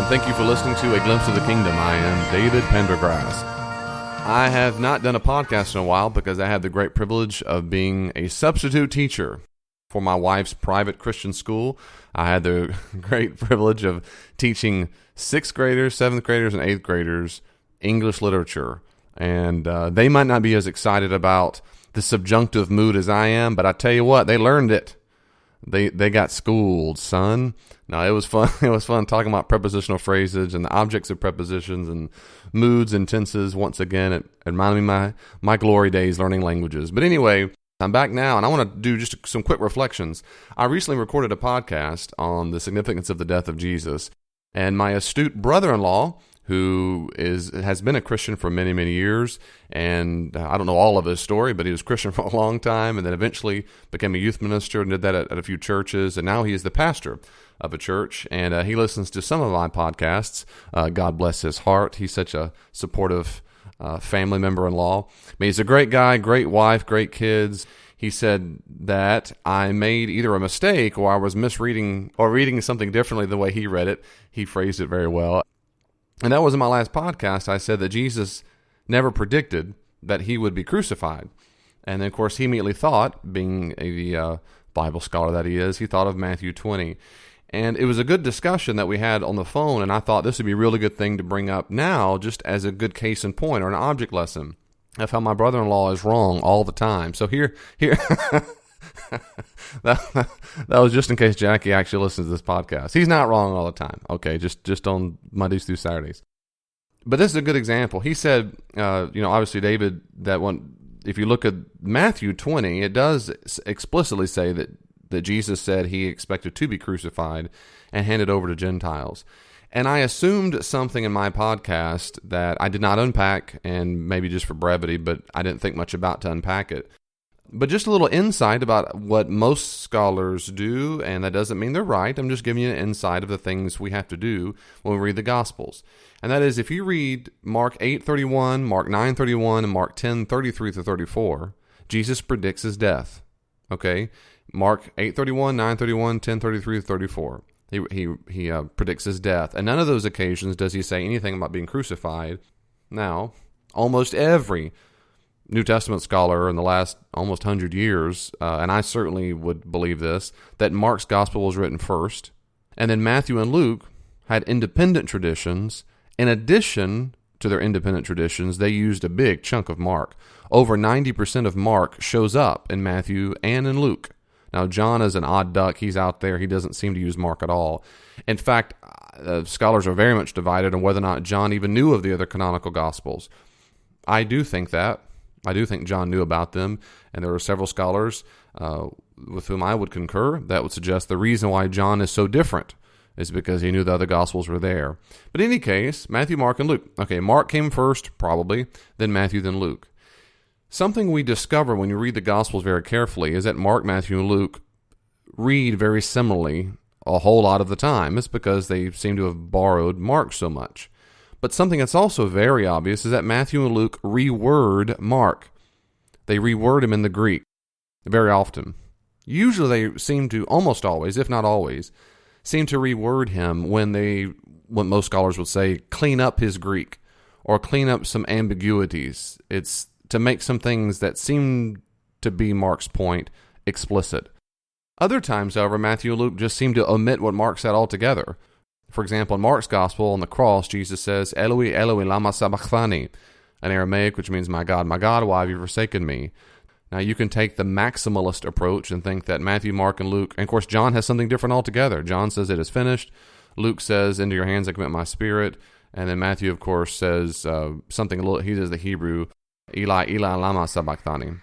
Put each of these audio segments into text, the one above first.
Thank you for listening to A Glimpse of the Kingdom. I am David Pendergrass. I have not done a podcast in a while because I had the great privilege of being a substitute teacher for my wife's private Christian school. I had the great privilege of teaching 6th graders, 7th graders, and 8th graders English literature. And they might not be as excited about the subjunctive mood as I am, but I tell you what, they learned it. They got schooled, son. No, it was fun. It was fun talking about prepositional phrases and the objects of prepositions and moods and tenses. Once again, it reminded me of my glory days learning languages. But anyway, I'm back now, and I want to do just some quick reflections. I recently recorded a podcast on the significance of the death of Jesus, and my astute brother-in-law, who has been a Christian for many, many years, and I don't know all of his story, but he was Christian for a long time, and then eventually became a youth minister and did that at a few churches, and now he is the pastor of a church, and he listens to some of my podcasts. God bless his heart. He's such a supportive family member-in-law. I mean, he's a great guy, great wife, great kids. He said that I made either a mistake or I was misreading or reading something differently the way he read it. He phrased it very well. And that was in my last podcast. I said that Jesus never predicted that he would be crucified. And then, of course, he immediately thought, being a Bible scholar that he is, he thought of Matthew 20. And it was a good discussion that we had on the phone, and I thought this would be a really good thing to bring up now, just as a good case in point or an object lesson of how my brother-in-law is wrong all the time. So here, that was just in case Jackie actually listens to this podcast. He's not wrong all the time. Okay, just on Mondays through Saturdays. But this is a good example. He said, obviously, David, that if you look at Matthew 20, it does explicitly say that Jesus said he expected to be crucified and handed over to Gentiles. And I assumed something in my podcast that I did not unpack, and maybe just for brevity, but I didn't think much about to unpack it. But just a little insight about what most scholars do, and that doesn't mean they're right. I'm just giving you an insight of the things we have to do when we read the Gospels. And that is, if you read Mark 8:31, Mark 9:31, and Mark 10:33-34, Jesus predicts his death. Okay? Mark 8:31, 9:31, 10:33-34. He predicts his death. And none of those occasions does he say anything about being crucified. Now, almost every New Testament scholar in the last almost 100 years, and I certainly would believe this, that Mark's gospel was written first, and then Matthew and Luke had independent traditions. In addition to their independent traditions, they used a big chunk of Mark. Over 90% of Mark shows up in Matthew and in Luke. Now, John is an odd duck. He's out there. He doesn't seem to use Mark at all. In fact, scholars are very much divided on whether or not John even knew of the other canonical Gospels. I do think that. I do think John knew about them, and there are several scholars with whom I would concur that would suggest the reason why John is so different is because he knew the other Gospels were there. But in any case, Matthew, Mark, and Luke. Okay, Mark came first, probably, then Matthew, then Luke. Something we discover when you read the Gospels very carefully is that Mark, Matthew, and Luke read very similarly a whole lot of the time. It's because they seem to have borrowed Mark so much. But something that's also very obvious is that Matthew and Luke reword Mark. They reword him in the Greek very often. Usually they seem to, almost always, if not always, seem to reword him when what most scholars would say, clean up his Greek or clean up some ambiguities. It's to make some things that seem to be Mark's point explicit. Other times, however, Matthew and Luke just seem to omit what Mark said altogether. For example, in Mark's Gospel, on the cross, Jesus says, Eloi, Eloi, lama sabachthani, in Aramaic, which means, my God, why have you forsaken me? Now, you can take the maximalist approach and think that Matthew, Mark, and Luke, and of course, John has something different altogether. John says it is finished. Luke says, into your hands I commit my spirit. And then Matthew, of course, says something a little, he says the Hebrew, Eli, Eli, lama sabachthani.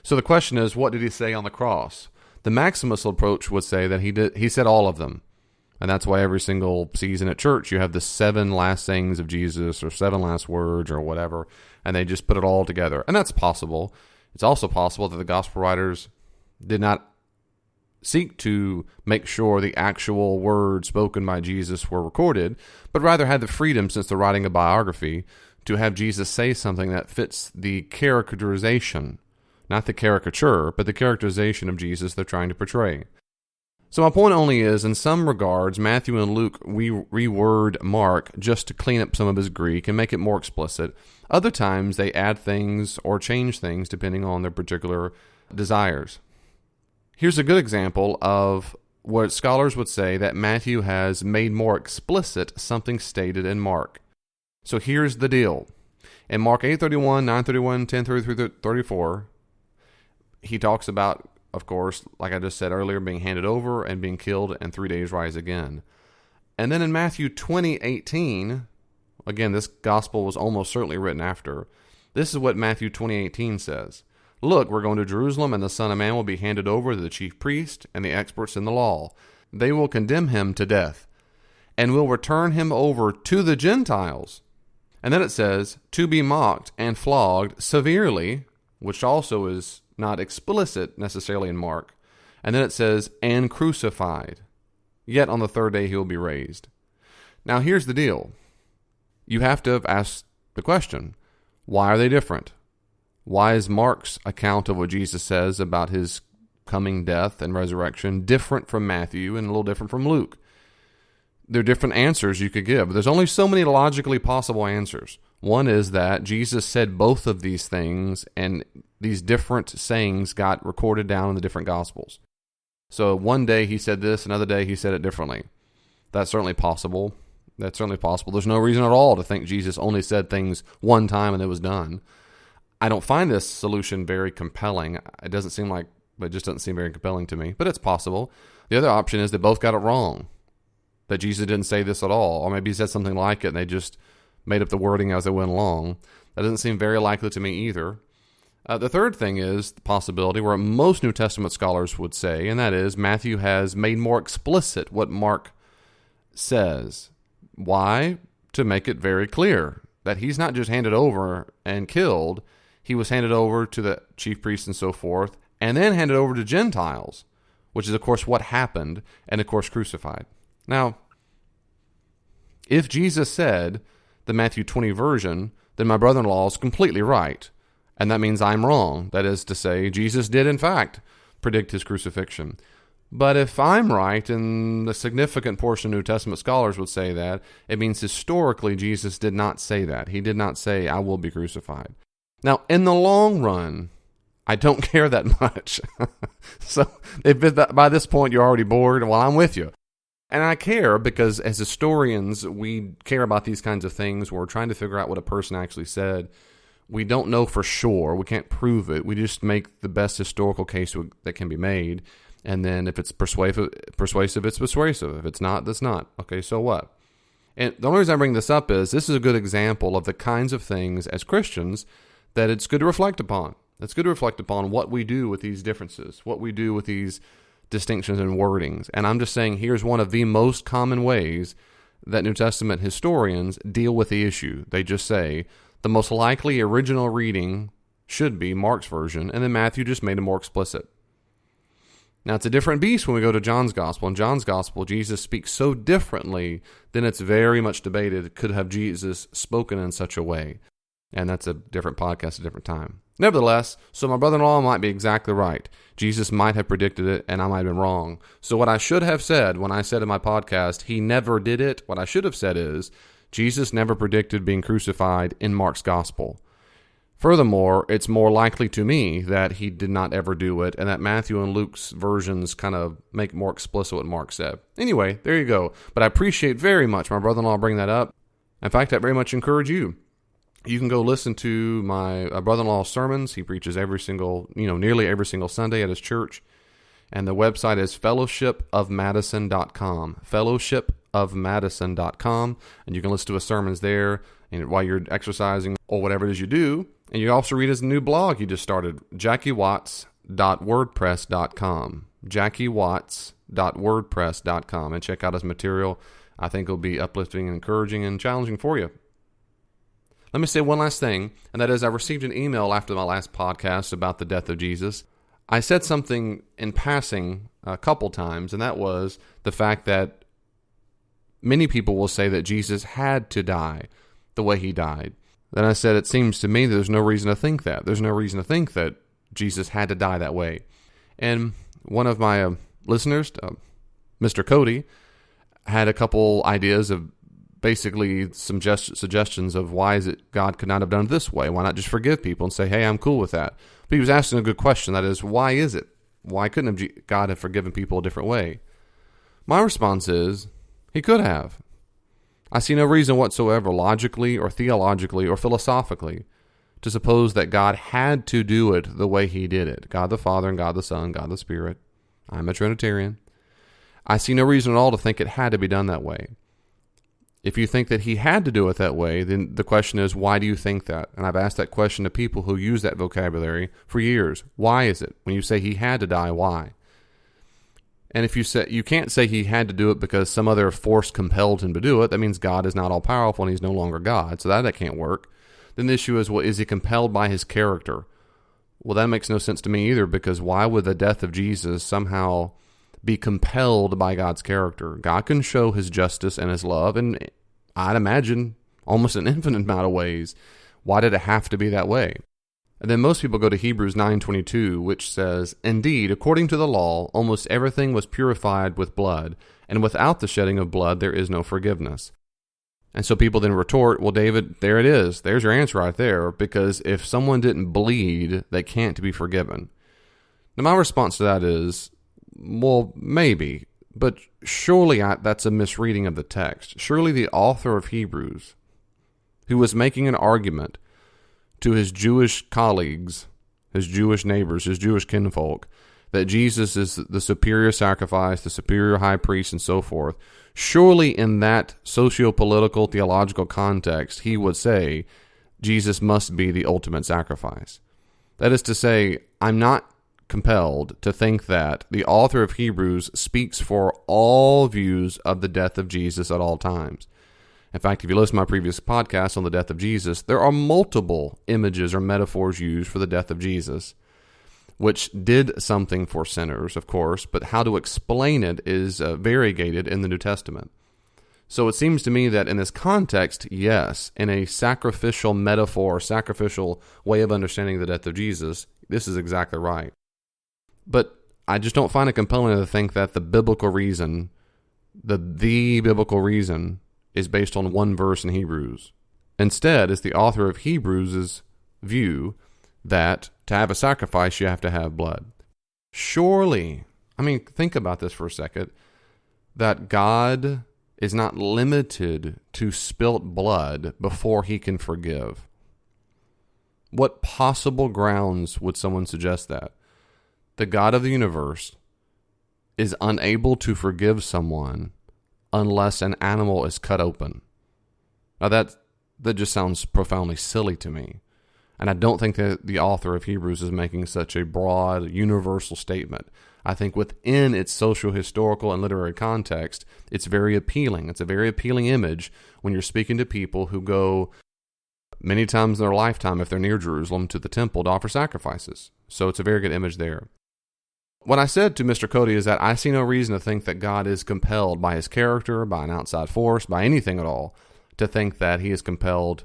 So the question is, what did he say on the cross? The maximalist approach would say that he said all of them. And that's why every single season at church, you have the 7 last sayings of Jesus or 7 last words or whatever, and they just put it all together. And that's possible. It's also possible that the gospel writers did not seek to make sure the actual words spoken by Jesus were recorded, but rather had the freedom, since they're writing a biography, to have Jesus say something that fits the characterization, not the caricature, but the characterization of Jesus they're trying to portray. So my point only is, in some regards, Matthew and Luke reword Mark just to clean up some of his Greek and make it more explicit. Other times they add things or change things depending on their particular desires. Here's a good example of what scholars would say that Matthew has made more explicit something stated in Mark. So here's the deal. In Mark 8:31, 9:31, 10:33, 34, he talks about, of course, like I just said earlier, being handed over and being killed and 3 days rise again. And then in Matthew 20:18, again, this gospel was almost certainly written after. This is what Matthew 20:18 says. Look, we're going to Jerusalem, and the Son of Man will be handed over to the chief priest and the experts in the law. They will condemn him to death and will return him over to the Gentiles. And then it says, to be mocked and flogged severely, which also is not explicit necessarily in Mark. And then it says, and crucified. Yet on the third day he will be raised. Now here's the deal. You have to have asked the question, why are they different? Why is Mark's account of what Jesus says about his coming death and resurrection different from Matthew and a little different from Luke? There are different answers you could give. There's only so many logically possible answers. One is that Jesus said both of these things, and these different sayings got recorded down in the different Gospels. So one day he said this, another day he said it differently. That's certainly possible. There's no reason at all to think Jesus only said things one time and it was done. I don't find this solution very compelling. It just doesn't seem very compelling to me, but it's possible. The other option is they both got it wrong, that Jesus didn't say this at all, or maybe he said something like it and they just made up the wording as they went along. That doesn't seem very likely to me either. The third thing is the possibility where most New Testament scholars would say, and that is Matthew has made more explicit what Mark says. Why? To make it very clear that he's not just handed over and killed. He was handed over to the chief priests and so forth, and then handed over to Gentiles, which is, of course, what happened, and, of course, crucified. Now, if Jesus said the Matthew 20 version, then my brother-in-law is completely right, and that means I'm wrong. That is to say, Jesus did, in fact, predict his crucifixion. But if I'm right, and the significant portion of New Testament scholars would say that, it means historically Jesus did not say that. He did not say, I will be crucified. Now, in the long run, I don't care that much. So if by this point you're already bored, well, I'm with you. And I care because as historians, we care about these kinds of things. We're trying to figure out what a person actually said. We don't know for sure. We can't prove it. We just make the best historical case that can be made. And then if it's persuasive, it's persuasive. If it's not, that's not. Okay, so what? And the only reason I bring this up is this is a good example of the kinds of things as Christians that it's good to reflect upon. It's good to reflect upon what we do with these differences, what we do with these distinctions and wordings. And I'm just saying here's one of the most common ways that New Testament historians deal with the issue. They just say the most likely original reading should be Mark's version, and then Matthew just made it more explicit. Now, it's a different beast when we go to John's Gospel. In John's Gospel, Jesus speaks so differently, then it's very much debated, could have Jesus spoken in such a way? And that's a different podcast, a different time. Nevertheless, so my brother-in-law might be exactly right. Jesus might have predicted it, and I might have been wrong. So what I should have said when I said in my podcast, he never did it, what I should have said is, Jesus never predicted being crucified in Mark's Gospel. Furthermore, it's more likely to me that he did not ever do it, and that Matthew and Luke's versions kind of make more explicit what Mark said. Anyway, there you go. But I appreciate very much my brother-in-law bringing that up. In fact, I very much encourage you. You can go listen to my brother-in-law's sermons. He preaches nearly every single Sunday at his church. And the website is fellowshipofmadison.com. Fellowshipofmadison.com. And you can listen to his sermons there while you're exercising or whatever it is you do. And you also read his new blog he just started, jackiewatts.wordpress.com. jackiewatts.wordpress.com. And check out his material. I think it'll be uplifting and encouraging and challenging for you. Let me say one last thing, and that is I received an email after my last podcast about the death of Jesus. I said something in passing a couple times, and that was the fact that many people will say that Jesus had to die the way he died. Then I said, it seems to me that there's no reason to think that. There's no reason to think that Jesus had to die that way. And one of my listeners Mr. Cody had a couple ideas of basically some suggestions of why is it God could not have done it this way? Why not just forgive people and say, hey, I'm cool with that? But he was asking a good question. That is, why is it? Why couldn't God have forgiven people a different way? My response is, he could have. I see no reason whatsoever, logically or theologically or philosophically, to suppose that God had to do it the way he did it. God the Father and God the Son, God the Spirit. I'm a Trinitarian. I see no reason at all to think it had to be done that way. If you think that he had to do it that way, then the question is, why do you think that? And I've asked that question to people who use that vocabulary for years. Why is it? When you say he had to die, why? And if you say you can't say he had to do it because some other force compelled him to do it, that means God is not all powerful and he's no longer God. So that can't work. Then the issue is, well, is he compelled by his character? Well, that makes no sense to me either, because why would the death of Jesus somehow be compelled by God's character? God can show his justice and his love, and I'd imagine almost an infinite amount of ways. Why did it have to be that way? And then most people go to Hebrews 9:22, which says, indeed, according to the law, almost everything was purified with blood, and without the shedding of blood there is no forgiveness. And so people then retort, well, David, there it is. There's your answer right there, because if someone didn't bleed, they can't be forgiven. Now, my response to that is, well, maybe, but surely that's a misreading of the text. Surely the author of Hebrews, who was making an argument to his Jewish colleagues, his Jewish neighbors, his Jewish kinfolk, that Jesus is the superior sacrifice, the superior high priest, and so forth, surely in that socio-political, theological context, he would say Jesus must be the ultimate sacrifice. That is to say, I'm not compelled to think that the author of Hebrews speaks for all views of the death of Jesus at all times. In fact, if you listen to my previous podcast on the death of Jesus, there are multiple images or metaphors used for the death of Jesus, which did something for sinners, of course, but how to explain it is variegated in the New Testament. So it seems to me that in this context, yes, in a sacrificial metaphor, sacrificial way of understanding the death of Jesus, this is exactly right. But I just don't find it compelling to think that the biblical reason, the biblical reason, is based on one verse in Hebrews. Instead, it's the author of Hebrews' view that to have a sacrifice, you have to have blood. Surely, think about this for a second, that God is not limited to spilt blood before he can forgive. What possible grounds would someone suggest that? The God of the universe is unable to forgive someone unless an animal is cut open. Now that just sounds profoundly silly to me. And I don't think that the author of Hebrews is making such a broad, universal statement. I think within its social, historical, and literary context, it's very appealing. It's a very appealing image when you're speaking to people who go many times in their lifetime, if they're near Jerusalem, to the temple to offer sacrifices. So it's a very good image there. What I said to Mr. Cody is that I see no reason to think that God is compelled by his character, by an outside force, by anything at all, to think that he is compelled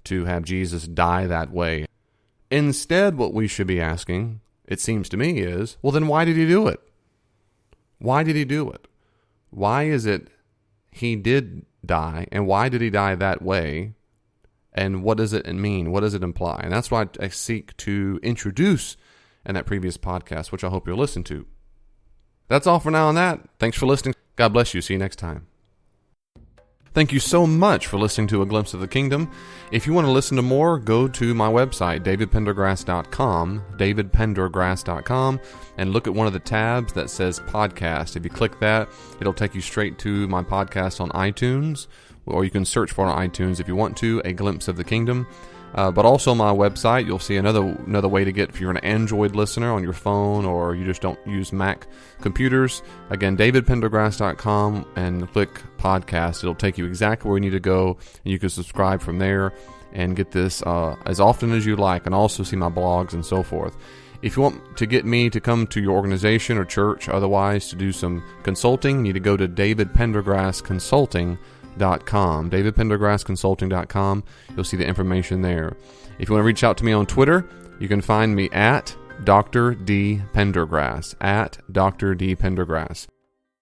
to have Jesus die that way. Instead, what we should be asking, it seems to me, is, well, then why did he do it? Why did he do it? Why is it he did die, and why did he die that way? And what does it mean? What does it imply? And that's why I seek to introduce in that previous podcast, which I hope you'll listen to. That's all for now on that. Thanks for listening. God bless you. See you next time. Thank you so much for listening to A Glimpse of the Kingdom. If you want to listen to more, go to my website, davidpendergrass.com, and look at one of the tabs that says podcast. If you click that, it'll take you straight to my podcast on iTunes, or you can search for it on iTunes if you want to, A Glimpse of the Kingdom. But also on my website, you'll see another way to get, if you're an Android listener on your phone or you just don't use Mac computers. Again, davidpendergrass.com, and click podcast. It'll take you exactly where you need to go, and you can subscribe from there and get this as often as you like, and also see my blogs and so forth. If you want to get me to come to your organization or church, otherwise to do some consulting, you need to go to davidpendergrassconsulting.com. davidpendergrassconsulting.com. You'll see the information there. If you want to reach out to me on Twitter, you can find me at Dr. D. Pendergrass, at Dr. D. Pendergrass.